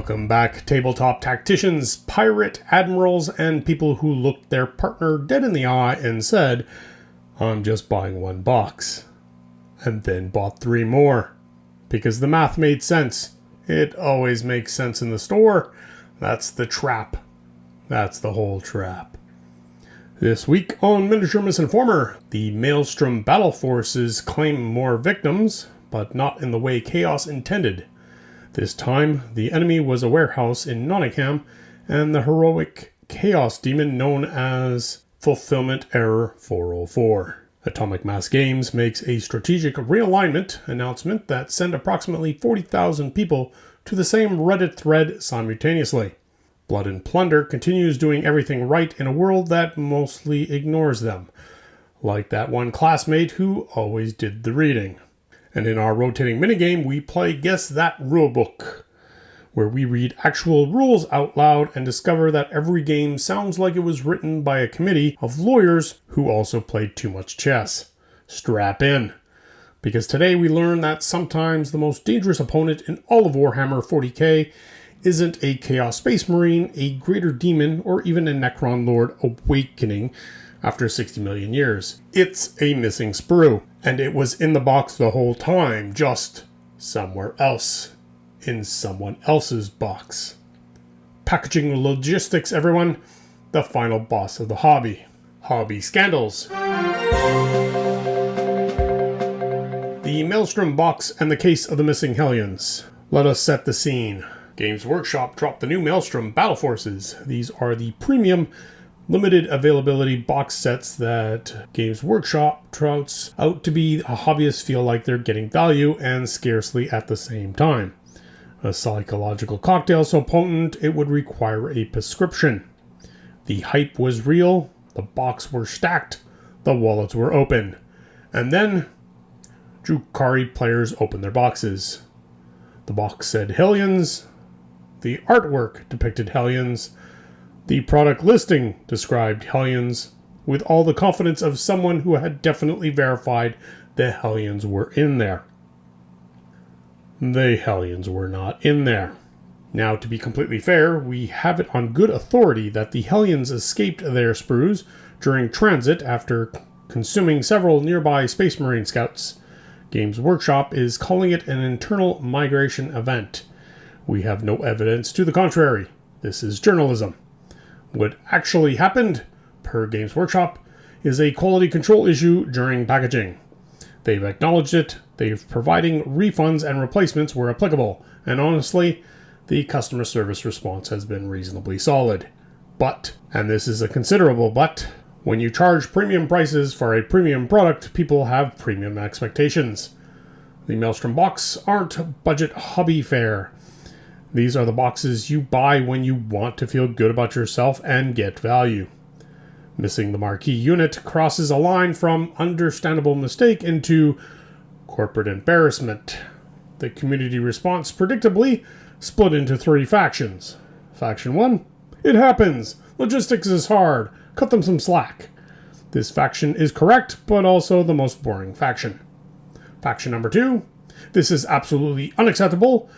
Welcome back, tabletop tacticians, pirate admirals, and people who looked their partner dead in the eye and said, I'm just buying one box. And then bought 3 more. Because the math made sense. It always makes sense in the store. That's the trap. That's the whole trap. This week on Miniature Misinformer, the Maelstrom Battleforces claim more victims, but not in the way Chaos intended. This time, the enemy was a warehouse in Nottingham, and the heroic Chaos Demon known as Fulfillment Error 404. Atomic Mass Games makes a strategic realignment announcement that sent approximately 40,000 people to the same Reddit thread simultaneously. Blood Plunder continues doing everything right in a world that mostly ignores them, like that one classmate who always did the reading. And in our rotating minigame, we play Guess That Rulebook, where we read actual rules out loud and discover that every game sounds like it was written by a committee of lawyers who also played too much chess. Strap in, because today we learn that sometimes the most dangerous opponent in all of Warhammer 40k isn't a Chaos Space Marine, a Greater Demon, or even a Necron Lord awakening after 60 million years. It's a missing sprue, and it was in the box the whole time, just somewhere else, in someone else's box. Packaging logistics, everyone, the final boss of the hobby. Hobby scandals. The Maelstrom box and the case of the missing Hellions. Let us set the scene. Games Workshop dropped the new Maelstrom Battleforces. These are the premium limited availability box sets that Games Workshop touts out to be a hobbyist feel like they're getting value and scarcely at the same time. A psychological cocktail so potent it would require a prescription. The hype was real, the boxes were stacked, the wallets were open. And then Drukhari players opened their boxes. The box said Hellions, the artwork depicted Hellions, the product listing described Hellions with all the confidence of someone who had definitely verified the Hellions were in there. The Hellions were not in there. Now, to be completely fair, we have it on good authority that the Hellions escaped their sprues during transit after consuming several nearby Space Marine scouts. Games Workshop is calling it an internal migration event. We have no evidence to the contrary. This is journalism. What actually happened, per Games Workshop, is a quality control issue during packaging. They've acknowledged it, they're providing refunds and replacements where applicable, and honestly, the customer service response has been reasonably solid. But, and this is a considerable but, when you charge premium prices for a premium product, people have premium expectations. The Maelstrom box aren't budget hobby fare. These are the boxes you buy when you want to feel good about yourself and get value. Missing the marquee unit crosses a line from understandable mistake into corporate embarrassment. The community response predictably split into 3 factions. Faction 1, it happens. Logistics is hard. Cut them some slack. This faction is correct, but also the most boring faction. Faction number 2, this is absolutely unacceptable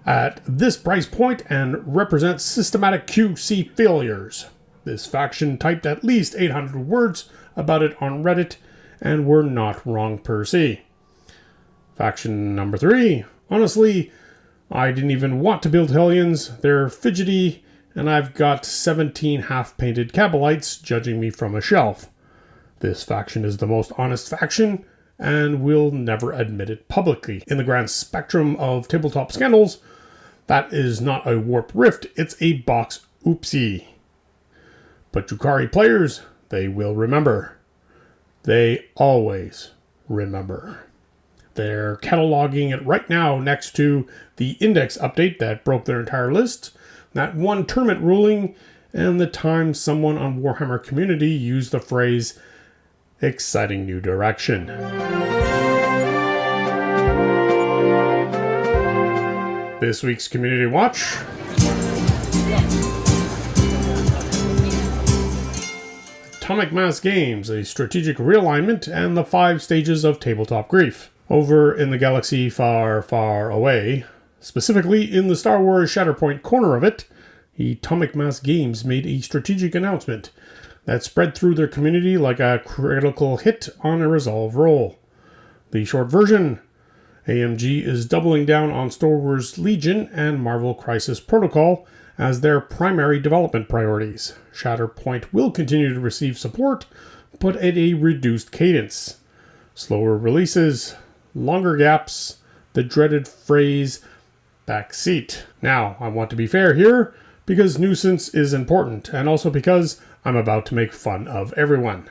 at this price point and represents systematic QC failures. This faction typed at least 800 words about it on Reddit and were not wrong per se. Faction number 3, honestly, I didn't even want to build Hellions. They're fidgety and I've got 17 half-painted Cabalites judging me from a shelf. This faction is the most honest faction and will never admit it publicly. In the grand spectrum of tabletop scandals, that is not a warp rift, it's a box oopsie. But Drukhari players, they will remember. They always remember. They're cataloging it right now next to the index update that broke their entire list, that one tournament ruling, and the time someone on Warhammer community used the phrase, exciting new direction. This week's Community Watch. Atomic Mass Games, a strategic realignment, and the 5 stages of tabletop grief. Over in the galaxy far, far away, Specifically, in the Star Wars Shatterpoint corner of it, Atomic Mass Games made a strategic announcement that spread through their community like a critical hit on a resolve roll. The short version: AMG is doubling down on Star Wars Legion and Marvel Crisis Protocol as their primary development priorities. Shatterpoint will continue to receive support, but at a reduced cadence. Slower releases, longer gaps, the dreaded phrase, backseat. Now, I want to be fair here, because nuisance is important, and also because I'm about to make fun of everyone.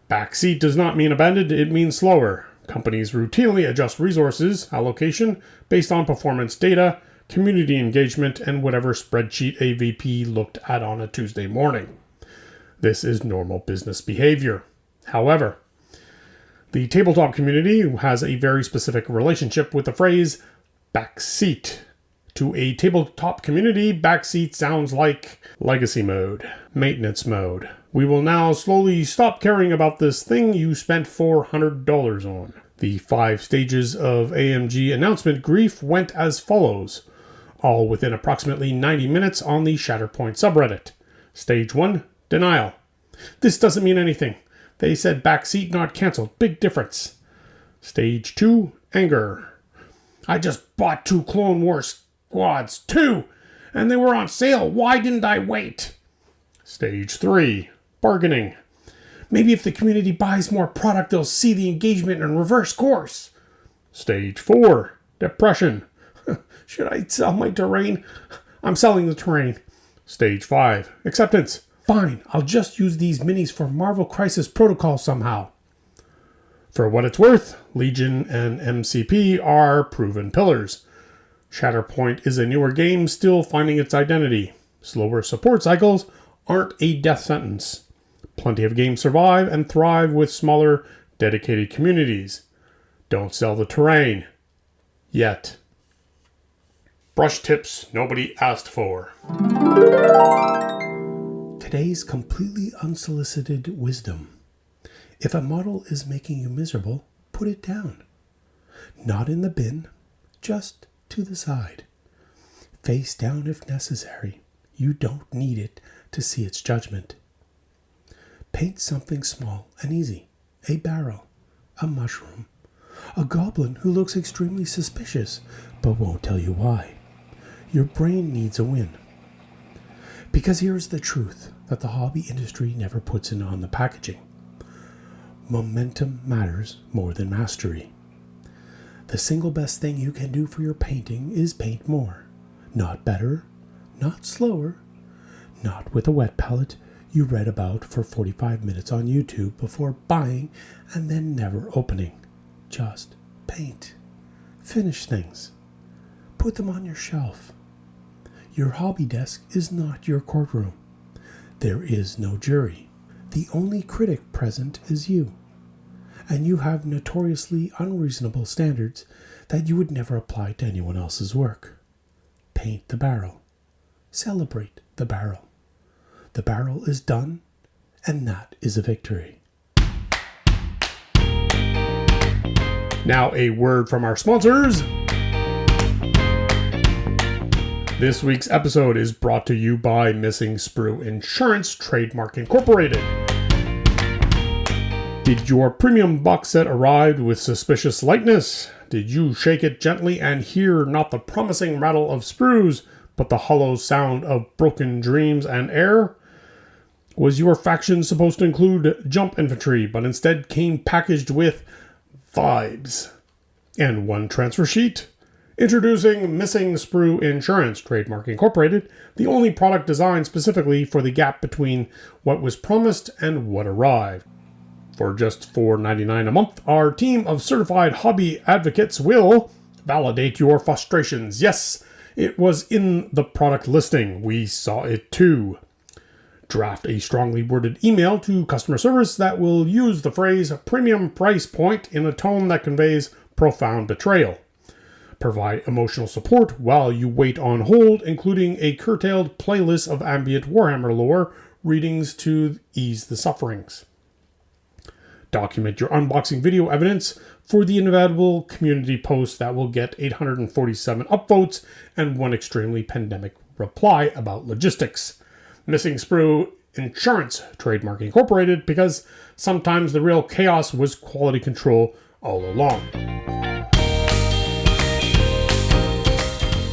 Backseat does not mean abandoned, it means slower. Companies routinely adjust resources allocation based on performance data, community engagement, and whatever spreadsheet a VP looked at on a Tuesday morning. This is normal business behavior. However, the tabletop community has a very specific relationship with the phrase backseat. To a tabletop community, backseat sounds like legacy mode, maintenance mode. We will now slowly stop caring about this thing you spent $400 on. The 5 stages of AMG announcement grief went as follows, all within approximately 90 minutes on the Shatterpoint subreddit. Stage 1, denial. This doesn't mean anything. They said backseat, not cancelled. Big difference. Stage 2, anger. I just bought 2 Clone Wars squads, 2, and they were on sale. Why didn't I wait? Stage 3, bargaining. Maybe if the community buys more product, they'll see the engagement and reverse course. Stage 4, depression. Should I sell my terrain? I'm selling the terrain. Stage 5, acceptance. Fine, I'll just use these minis for Marvel Crisis Protocol somehow. For what it's worth, Legion and MCP are proven pillars. Shatterpoint is a newer game still finding its identity. Slower support cycles aren't a death sentence. Plenty of games survive and thrive with smaller, dedicated communities. Don't sell the terrain. Yet. Brush tips nobody asked for. Today's completely unsolicited wisdom. If a model is making you miserable, put it down. Not in the bin, just to the side. Face down if necessary. You don't need it to see its judgment. Paint something small and easy. A barrel, a mushroom, a goblin who looks extremely suspicious but won't tell you why. Your brain needs a win. Because here's the truth that the hobby industry never puts in on the packaging. Momentum matters more than mastery. The single best thing you can do for your painting is paint more. Not better, not slower, not with a wet palette you read about for 45 minutes on YouTube before buying and then never opening. Just paint. Finish things. Put them on your shelf. Your hobby desk is not your courtroom. There is no jury. The only critic present is you. And you have notoriously unreasonable standards that you would never apply to anyone else's work. Paint the barrel. Celebrate the barrel. The barrel is done, and that is a victory. Now a word from our sponsors. This week's episode is brought to you by Missing Sprue Insurance Trademark Incorporated. Did your premium box set arrive with suspicious lightness? Did you shake it gently and hear not the promising rattle of sprues, but the hollow sound of broken dreams and air? Was your faction supposed to include jump infantry, but instead came packaged with vibes and one transfer sheet? Introducing Missing Sprue Insurance Trademark Incorporated, the only product designed specifically for the gap between what was promised and what arrived. For just $4.99 a month, our team of certified hobby advocates will validate your frustrations. Yes, it was in the product listing. We saw it too. Draft a strongly worded email to customer service that will use the phrase premium price point in a tone that conveys profound betrayal. Provide emotional support while you wait on hold, including a curtailed playlist of ambient Warhammer lore readings to ease the sufferings. Document your unboxing video evidence for the inevitable community post that will get 847 upvotes and one extremely pandemic reply about logistics. Missing Sprue Insurance Trademark Incorporated, because sometimes the real chaos was quality control all along.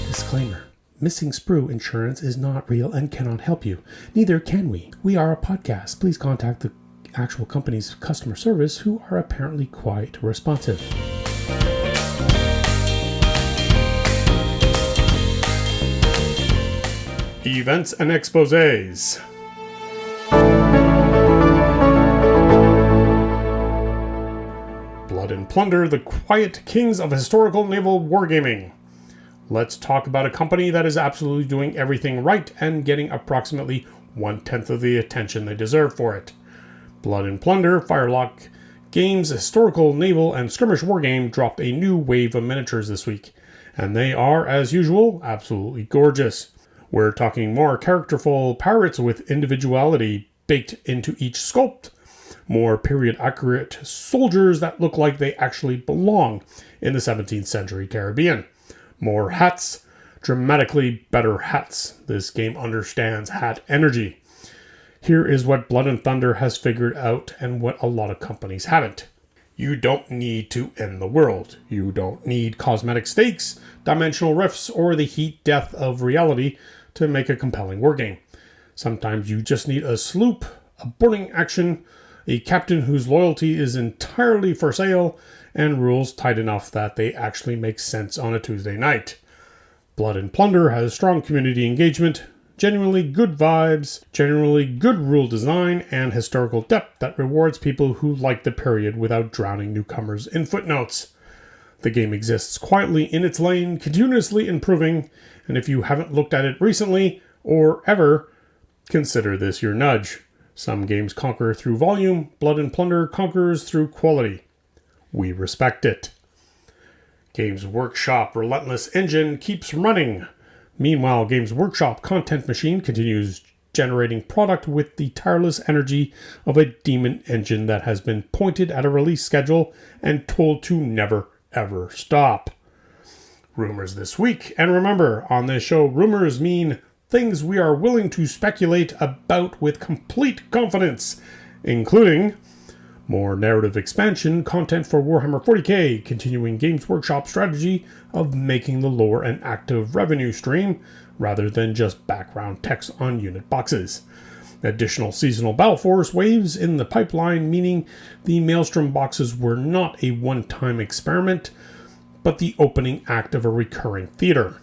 Disclaimer. Missing Sprue Insurance is not real and cannot help you. Neither can we. We are a podcast. Please contact the actual company's customer service, who are apparently quite responsive. Events and exposés. Blood and Plunder, the quiet kings of historical naval wargaming. Let's talk about a company that is absolutely doing everything right and getting approximately 1/10 of the attention they deserve for it. Blood and Plunder, Firelock Games' historical naval and skirmish wargame, dropped a new wave of miniatures this week, and they are, as usual, absolutely gorgeous. We're talking more characterful pirates with individuality baked into each sculpt, more period-accurate soldiers that look like they actually belong in the 17th century Caribbean, more hats, dramatically better hats. This game understands hat energy. Here is what Blood and Thunder has figured out and what a lot of companies haven't. You don't need to end the world. You don't need cosmetic stakes, dimensional rifts, or the heat death of reality to make a compelling wargame. Sometimes you just need a sloop, a boarding action, a captain whose loyalty is entirely for sale, and rules tight enough that they actually make sense on a Tuesday night. Blood and Plunder has strong community engagement, genuinely good vibes, generally good rule design, and historical depth that rewards people who like the period without drowning newcomers in footnotes. The game exists quietly in its lane, continuously improving, and if you haven't looked at it recently, or ever, consider this your nudge. Some games conquer through volume, Blood and Plunder conquers through quality. We respect it. Games Workshop relentless engine keeps running. Meanwhile, Games Workshop content machine continues generating product with the tireless energy of a demon engine that has been pointed at a release schedule and told to never, ever stop. Rumors this week, and remember, on this show, rumors mean things we are willing to speculate about with complete confidence, including more narrative expansion, content for Warhammer 40k, continuing Games Workshop strategy of making the lore an active revenue stream rather than just background text on unit boxes. Additional seasonal Battleforce waves in the pipeline, meaning the Maelstrom boxes were not a one-time experiment, but the opening act of a recurring theater.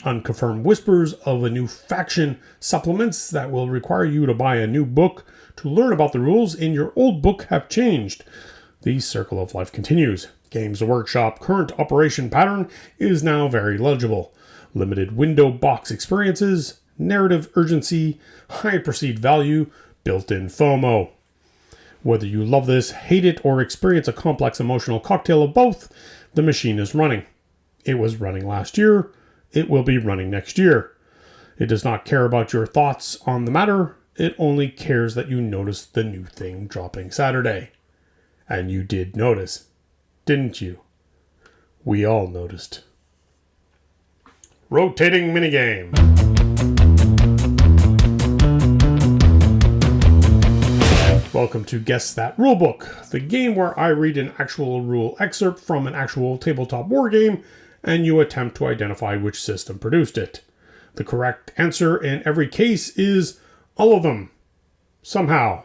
Unconfirmed whispers of a new faction supplements that will require you to buy a new book to learn about the rules in your old book have changed. The circle of life continues. Games Workshop current operation pattern is now very legible. Limited window box experiences, narrative urgency, high perceived value, built-in FOMO. Whether you love this, hate it, or experience a complex emotional cocktail of both, the machine is running. It was running last year. It will be running next year. It does not care about your thoughts on the matter. It only cares that you noticed the new thing dropping Saturday. And you did notice, didn't you? We all noticed. Rotating minigame. Welcome to Guess That Rulebook, the game where I read an actual rule excerpt from an actual tabletop wargame, and you attempt to identify which system produced it. The correct answer in every case is all of them. Somehow.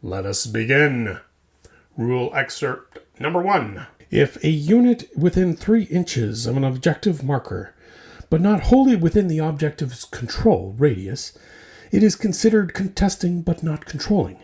Let us begin. Rule excerpt number 1. If a unit within 3 inches of an objective marker, but not wholly within the objective's control radius, it is considered contesting but not controlling,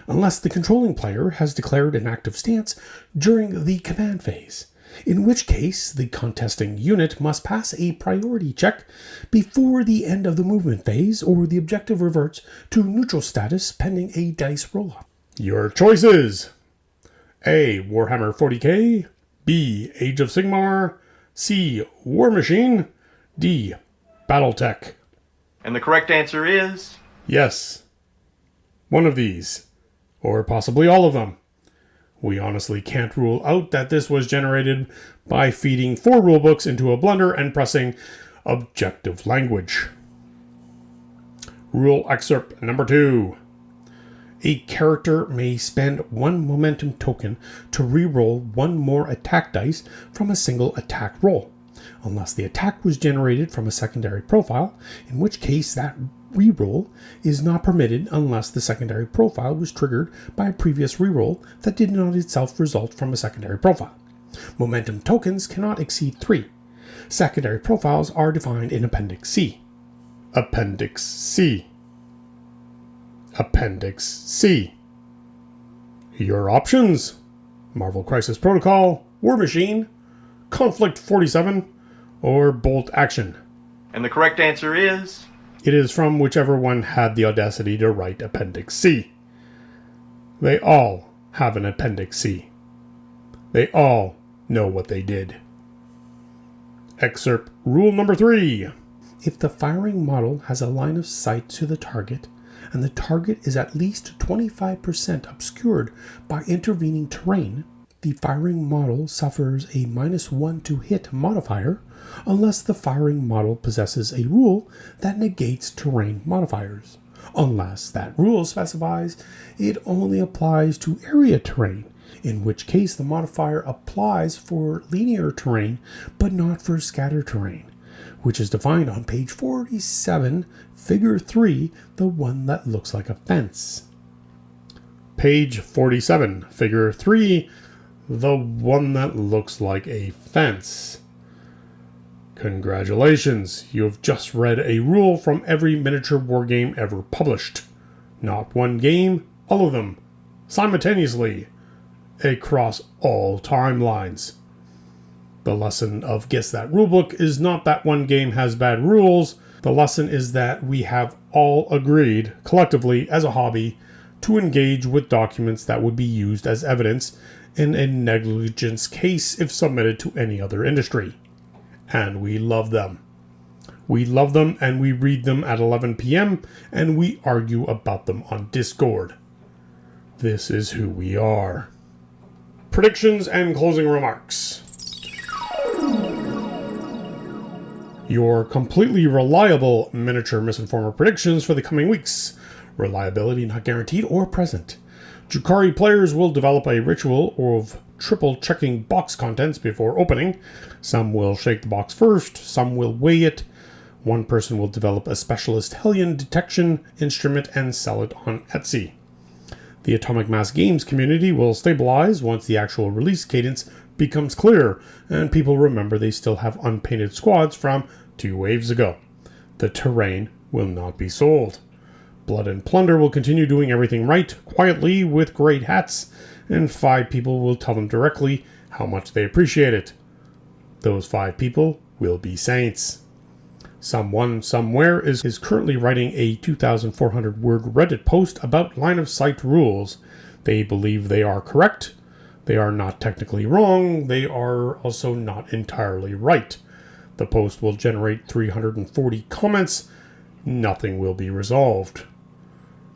unless the controlling player has declared an active stance during the command phase, in which case the contesting unit must pass a priority check before the end of the movement phase, or the objective reverts to neutral status pending a dice roll-up. Your choices: A. Warhammer 40k, B. Age of Sigmar, C. War Machine, D. Battletech. And the correct answer is... Yes. One of these. Or possibly all of them. We honestly can't rule out that this was generated by feeding 4 rulebooks into a blender and pressing objective language. Rule excerpt number 2. A character may spend 1 momentum token to reroll 1 more attack dice from a single attack roll, unless the attack was generated from a secondary profile, in which case that reroll is not permitted unless the secondary profile was triggered by a previous reroll that did not itself result from a secondary profile. Momentum tokens cannot exceed 3. Secondary profiles are defined in Appendix C. Appendix C. Appendix C. Your options: Marvel Crisis Protocol, War Machine, Conflict 47, or Bolt Action. And the correct answer is... It is from whichever one had the audacity to write Appendix C. They all have an Appendix C. They all know what they did. Excerpt rule number 3. If the firing model has a line of sight to the target, and the target is at least 25% obscured by intervening terrain, the firing model suffers a -1 to hit modifier unless the firing model possesses a rule that negates terrain modifiers, unless that rule specifies it only applies to area terrain, in which case the modifier applies for linear terrain but not for scatter terrain, which is defined on page 47, figure 3, the one that looks like a fence. Page 47, figure 3, the one that looks like a fence. Congratulations, you have just read a rule from every miniature wargame ever published. Not one game, all of them, simultaneously, across all timelines. The lesson of Guess That Rulebook is not that one game has bad rules. The lesson is that we have all agreed, collectively as a hobby, to engage with documents that would be used as evidence in a negligence case if submitted to any other industry. And we love them. We love them and we read them at 11 p.m. and we argue about them on Discord. This is who we are. Predictions and closing remarks. Your completely reliable miniature misinformer predictions for the coming weeks. Reliability not guaranteed or present. Drukhari players will develop a ritual of triple checking box contents before opening. Some will shake the box first, some will weigh it. One person will develop a specialist Hellion detection instrument and sell it on Etsy. The Atomic Mass Games community will stabilize once the actual release cadence becomes clear and people remember they still have unpainted squads from 2 waves ago. The terrain will not be sold. Blood and Plunder will continue doing everything right, quietly, with great hats, and 5 people will tell them directly how much they appreciate it. Those 5 people will be saints. Someone somewhere is currently writing a 2,400 word Reddit post about line of sight rules. They believe they are correct. They are not technically wrong. They are also not entirely right. The post will generate 340 comments. Nothing will be resolved.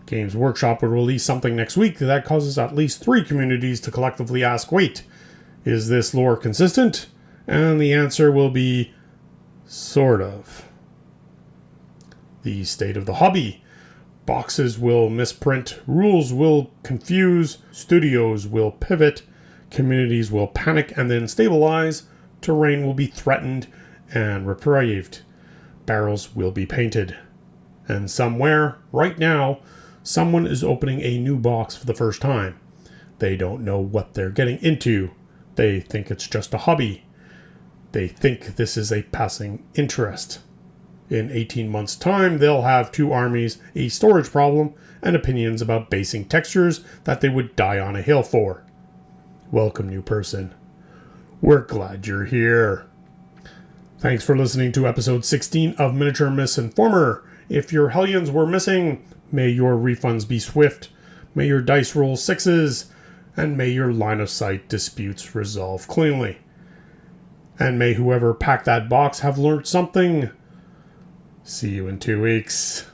Games Workshop will release something next week that causes at least 3 communities to collectively ask, wait, is this lore consistent? And the answer will be, sort of. The state of the hobby. Boxes will misprint, rules will confuse, studios will pivot, communities will panic and then stabilize, terrain will be threatened and reprieved, barrels will be painted. And somewhere, right now, someone is opening a new box for the first time. They don't know what they're getting into. They think it's just a hobby. They think this is a passing interest. In 18 months' time, they'll have 2 armies, a storage problem, and opinions about basing textures that they would die on a hill for. Welcome, new person. We're glad you're here. Thanks for listening to episode 16 of Miniature Misinformer. If your Hellions were missing, may your refunds be swift, may your dice roll 6s, and may your line of sight disputes resolve cleanly. And may whoever packed that box have learned something. See you in 2 weeks.